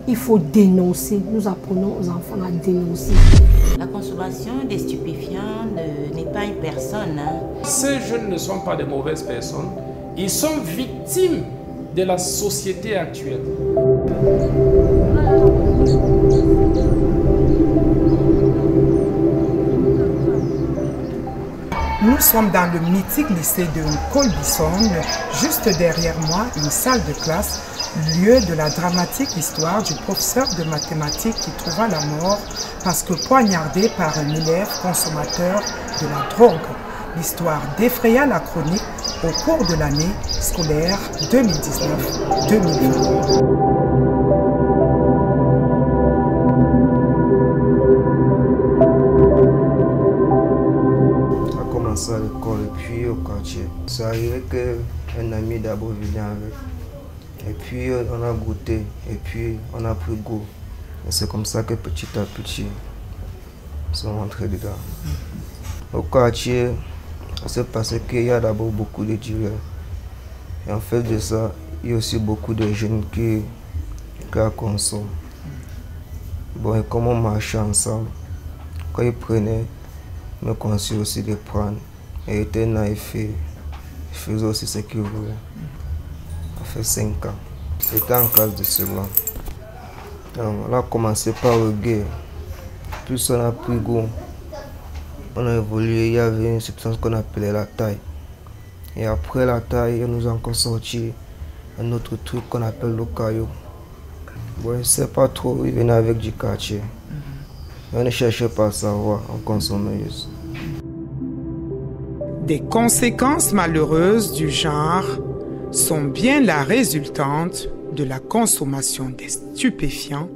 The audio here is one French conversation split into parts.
Il faut dénoncer. Nous apprenons aux enfants à dénoncer. La consommation des stupéfiants n'est pas une personne. Ces jeunes ne sont pas de mauvaises personnes. Ils sont victimes de la société actuelle. Nous sommes dans le mythique lycée de Colbisson, juste derrière moi, une salle de classe, lieu de la dramatique histoire du professeur de mathématiques qui trouva la mort parce que poignardé par un élève consommateur de la drogue. L'histoire défraya la chronique au cours de l'année scolaire 2019-2020. À l'école et puis au quartier. C'est arrivé qu'un ami d'abord venait avec. Et puis on a goûté et puis on a pris goût. Et c'est comme ça que petit à petit, ils sont rentrés dedans. Au quartier, ça s'est passé qu'il y a d'abord beaucoup de dealers. Et en fait de ça, il y a aussi beaucoup de jeunes qui consomment. Bon, et comme on marchait ensemble, quand ils prenaient, me conseillait aussi de prendre. Et était naïf et faisait aussi ce qu'il voulait. Ça fait 5 ans. J'étais en classe de seconde. On a commencé par le gay. Plus on a pris goût, on a évolué. Il y avait une substance qu'on appelait la taille. Et après la taille, on nous a encore sorti un autre truc qu'on appelle le caillou. Bon, je ne sais pas trop, il venait avec du quartier. On ne cherchait pas à savoir, on consommait juste. Des conséquences malheureuses du genre sont bien la résultante de la consommation des stupéfiants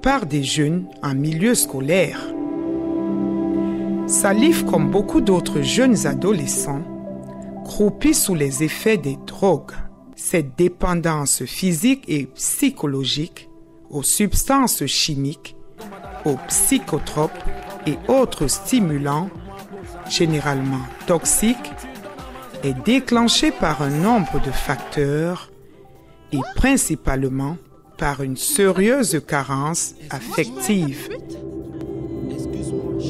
par des jeunes en milieu scolaire. Salif, comme beaucoup d'autres jeunes adolescents, croupit sous les effets des drogues. Cette dépendance physique et psychologique aux substances chimiques, aux psychotropes et autres stimulants généralement toxiques, est déclenchée par un nombre de facteurs et principalement par une sérieuse carence affective.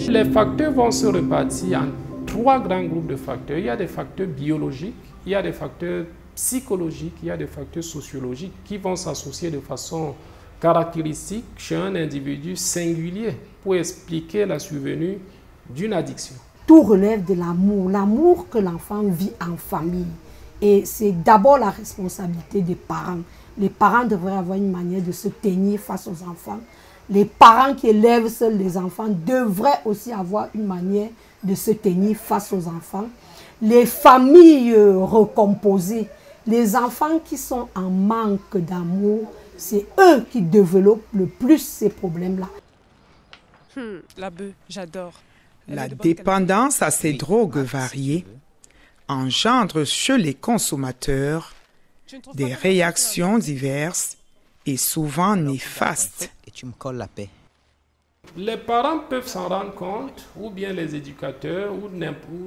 Les facteurs vont se répartir en 3 grands groupes de facteurs. Il y a des facteurs biologiques, il y a des facteurs psychologiques, il y a des facteurs sociologiques qui vont s'associer de façon caractéristique chez un individu singulier pour expliquer la survenue d'une addiction. Tout relève de l'amour, l'amour que l'enfant vit en famille. Et c'est d'abord la responsabilité des parents. Les parents devraient avoir une manière de se tenir face aux enfants. Les parents qui élèvent seuls les enfants devraient aussi avoir une manière de se tenir face aux enfants. Les familles recomposées, les enfants qui sont en manque d'amour, c'est eux qui développent le plus ces problèmes-là. La bœuf, j'adore. La dépendance à ces drogues variées engendre chez les consommateurs des réactions diverses et souvent néfastes. Et tu me colles la paix. Les parents peuvent s'en rendre compte, ou bien les éducateurs, ou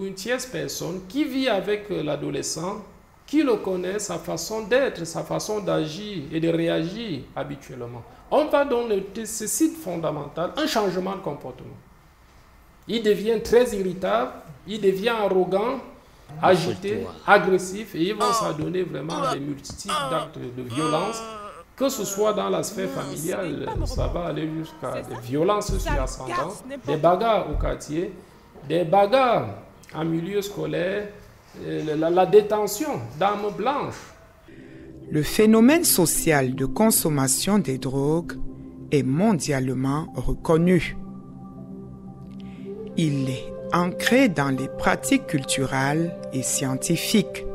une tierce personne qui vit avec l'adolescent, qui le connaît, sa façon d'être, sa façon d'agir et de réagir habituellement. On va donc noter ceci de fondamental, un changement de comportement. Il devient très irritable, il devient arrogant, agité, agressif, et ils vont s'adonner vraiment à des multiples d'actes de violence, que ce soit dans la sphère familiale, ça va aller jusqu'à des violences sur ascendant, des bagarres au quartier, des bagarres en milieu scolaire, la détention d'armes blanches. Le phénomène social de consommation des drogues est mondialement reconnu. Il est ancré dans les pratiques culturelles et scientifiques.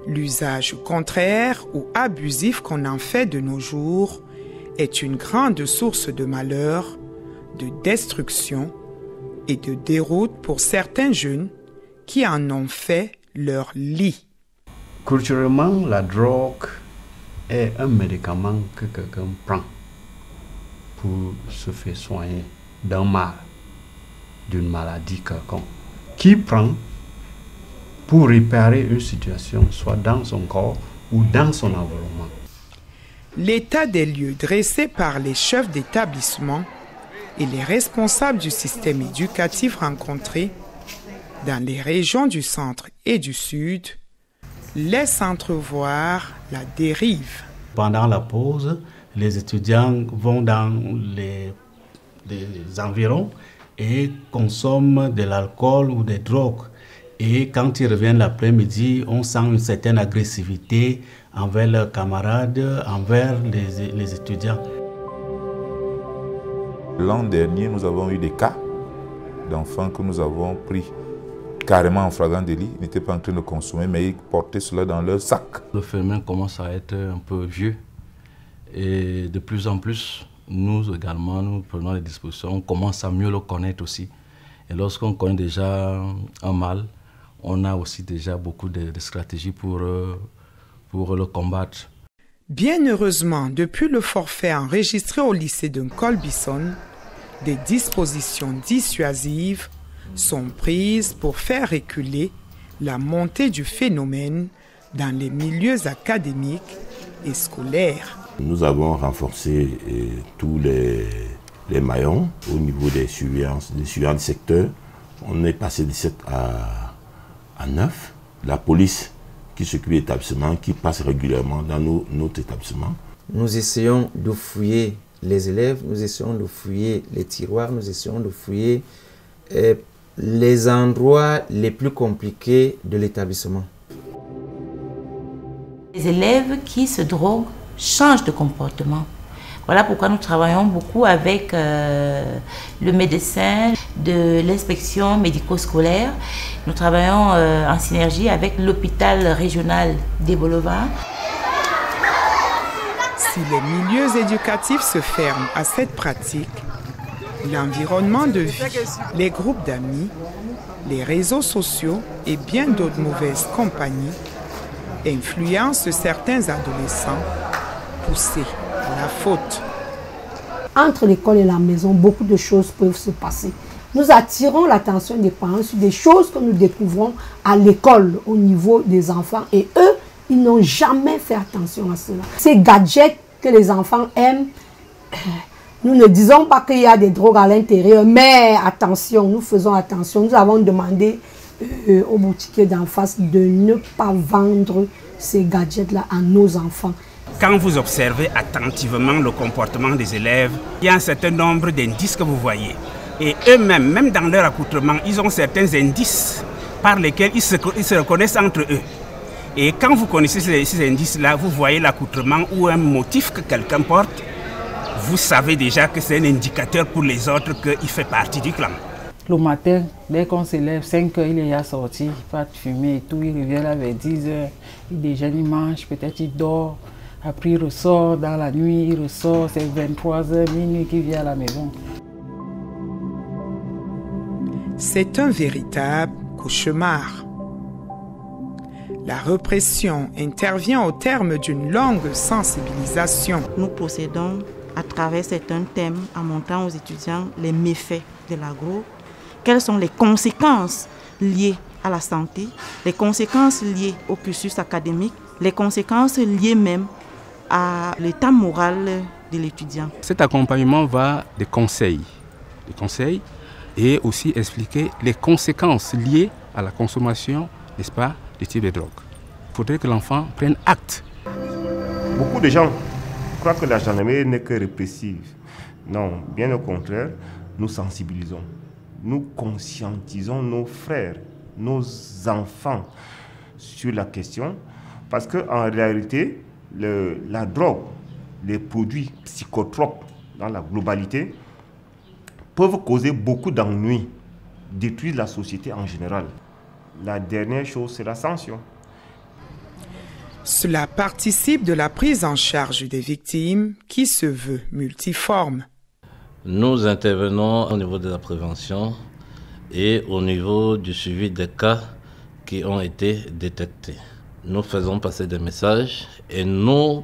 L'usage contraire ou abusif qu'on en fait de nos jours est une grande source de malheur, de destruction et de déroute pour certains jeunes qui en ont fait leur lit. Culturellement, la drogue est un médicament que quelqu'un prend pour se faire soigner d'un mal, d'une maladie quelconque, qui prend pour réparer une situation, soit dans son corps ou dans son environnement. L'état des lieux dressé par les chefs d'établissement et les responsables du système éducatif rencontrés dans les régions du centre et du sud laisse entrevoir la dérive. Pendant la pause, les étudiants vont dans les environs et consomment de l'alcool ou des drogues. Et quand ils reviennent l'après-midi, on sent une certaine agressivité envers leurs camarades, envers les étudiants. L'an dernier, nous avons eu des cas d'enfants que nous avons pris carrément en flagrant délit. Ils n'étaient pas en train de consommer, mais ils portaient cela dans leur sac. Le phénomène commence à être un peu vieux et de plus en plus, nous également, nous prenons les dispositions, on commence à mieux le connaître aussi. Et lorsqu'on connaît déjà un mal, on a aussi déjà beaucoup de stratégies pour le combattre. Bien heureusement, depuis le forfait enregistré au lycée de Colbison, des dispositions dissuasives sont prises pour faire reculer la montée du phénomène dans les milieux académiques et scolaires. Nous avons renforcé tous les maillons au niveau des surveillances du secteur. On est passé de 7 à 9. La police qui s'occupe de l'établissement, qui passe régulièrement dans notre établissement. Nous essayons de fouiller les élèves, nous essayons de fouiller les tiroirs, nous essayons de fouiller les endroits les plus compliqués de l'établissement. Les élèves qui se droguent changent de comportement. Voilà pourquoi nous travaillons beaucoup avec le médecin de l'inspection médico-scolaire. Nous travaillons en synergie avec l'hôpital régional des Boulevards. Si les milieux éducatifs se ferment à cette pratique, l'environnement de vie, les groupes d'amis, les réseaux sociaux et bien d'autres mauvaises compagnies influencent certains adolescents poussés à la faute. Entre l'école et la maison, beaucoup de choses peuvent se passer. Nous attirons l'attention des parents sur des choses que nous découvrons à l'école au niveau des enfants et eux, ils n'ont jamais fait attention à cela. Ces gadgets que les enfants aiment, nous ne disons pas qu'il y a des drogues à l'intérieur, mais attention, nous faisons attention. Nous avons demandé au boutiquier d'en face de ne pas vendre ces gadgets-là à nos enfants. Quand vous observez attentivement le comportement des élèves, il y a un certain nombre d'indices que vous voyez. Et eux-mêmes, même dans leur accoutrement, ils ont certains indices par lesquels ils se reconnaissent entre eux. Et quand vous connaissez ces indices-là, vous voyez l'accoutrement ou un motif que quelqu'un porte, vous savez déjà que c'est un indicateur pour les autres qu'il fait partie du clan. Le matin, dès qu'on se lève, 5 heures, il est déjà sorti, il part fumer et tout, il revient là vers 10 heures, il déjeune, il mange, peut-être il dort. Après, il ressort dans la nuit, il ressort, c'est 23h, minuit qu'il vient à la maison. C'est un véritable cauchemar. La répression intervient au terme d'une longue sensibilisation. Nous procédons à travers certains thèmes en montrant aux étudiants les méfaits de l'agro, quelles sont les conséquences liées à la santé, les conséquences liées au cursus académique, les conséquences liées même à l'état moral de l'étudiant. Cet accompagnement va des conseils et aussi expliquer les conséquences liées à la consommation, n'est-ce pas, des types de drogue. Il faudrait que l'enfant prenne acte. Beaucoup de gens croient que la gendarmerie n'est que répressive. Non, bien au contraire, nous sensibilisons. Nous conscientisons nos frères, nos enfants sur la question parce qu'en réalité, la drogue, les produits psychotropes dans la globalité peuvent causer beaucoup d'ennuis, détruire la société en général. La dernière chose, c'est la sanction. Cela participe de la prise en charge des victimes qui se veut multiforme. Nous intervenons au niveau de la prévention et au niveau du suivi des cas qui ont été détectés. Nous faisons passer des messages et nous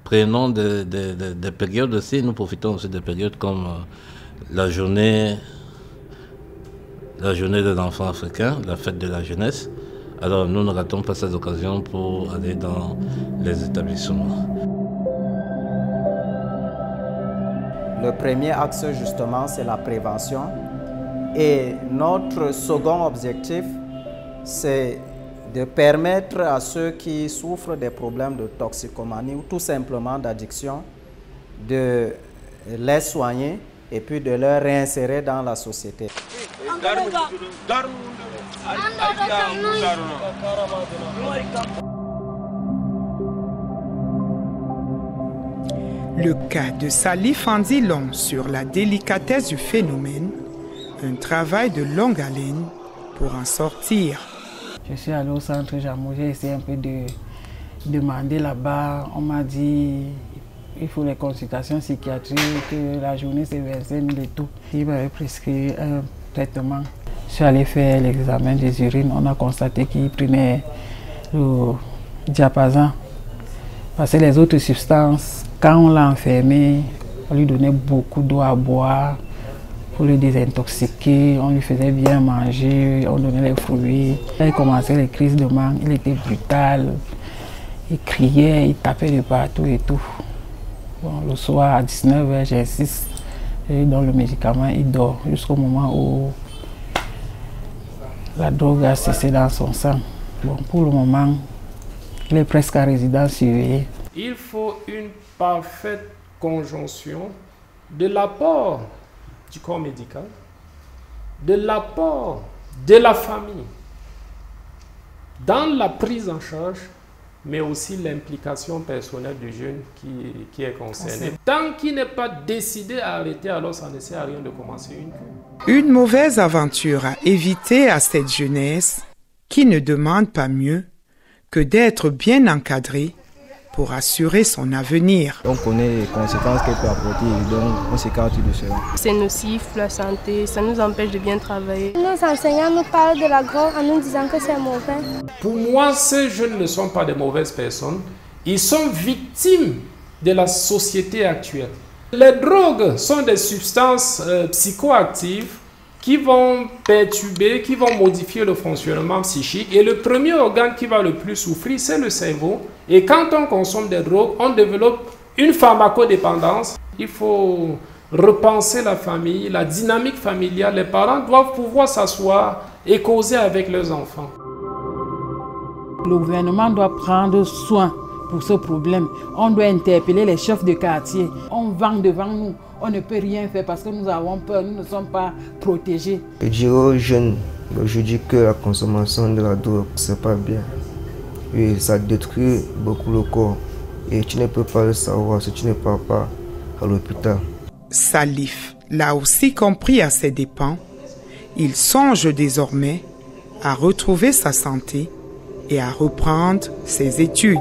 prenons des périodes aussi, nous profitons aussi des périodes comme la journée de l'enfant africain, la fête de la jeunesse. Alors nous ne ratons pas ces occasions pour aller dans les établissements. Le premier axe, justement, c'est la prévention. Et notre second objectif, c'est de permettre à ceux qui souffrent des problèmes de toxicomanie ou tout simplement d'addiction de les soigner et puis de les réinsérer dans la société. Le cas de Salif en dit long sur la délicatesse du phénomène, un travail de longue haleine pour en sortir. Je suis allée au centre Jamou, j'ai essayé un peu de demander là-bas. On m'a dit il faut les consultations psychiatriques, que la journée c'est 25 000 et tout. Il m'avait prescrit un traitement. Je suis allée faire l'examen des urines. On a constaté qu'il prenait le diapason. Parce que les autres substances, quand on l'a enfermé, on lui donnait beaucoup d'eau à boire pour le désintoxiquer. On lui faisait bien manger, on donnait les fruits. Là, il commençait les crises de manque, il était brutal. Il criait, il tapait de partout et tout. Bon, le soir, à 19h, j'insiste. Et dans le médicament, il dort jusqu'au moment où la drogue a cessé dans son sang. Bon, pour le moment, il est presque à résidence surveillée. Il faut une parfaite conjonction de l'apport du corps médical, de l'apport de la famille dans la prise en charge, mais aussi l'implication personnelle du jeune qui est concerné. Tant qu'il n'est pas décidé à arrêter, alors ça ne sert à rien de commencer une cure. Une mauvaise aventure à éviter à cette jeunesse qui ne demande pas mieux que d'être bien encadrée pour assurer son avenir. On connaît les conséquences qu'elle peut apporter et donc on s'écarte de cela. C'est nocif, la santé, ça nous empêche de bien travailler. Nos enseignants nous parlent de la drogue en nous disant que c'est mauvais. Pour moi, ces jeunes ne sont pas des mauvaises personnes. Ils sont victimes de la société actuelle. Les drogues sont des substances psychoactives qui vont perturber, qui vont modifier le fonctionnement psychique. Et le premier organe qui va le plus souffrir, c'est le cerveau. Et quand on consomme des drogues, on développe une pharmacodépendance. Il faut repenser la famille, la dynamique familiale. Les parents doivent pouvoir s'asseoir et causer avec leurs enfants. Le gouvernement doit prendre soin pour ce problème. On doit interpeller les chefs de quartier. On vend devant nous. On ne peut rien faire parce que nous avons peur, nous ne sommes pas protégés. Je dirais aux jeunes, je dis que la consommation de la drogue, c'est pas bien. Et ça détruit beaucoup le corps. Et tu ne peux pas le savoir si tu ne pars pas à l'hôpital. Salif l'a aussi compris à ses dépens. Il songe désormais à retrouver sa santé et à reprendre ses études.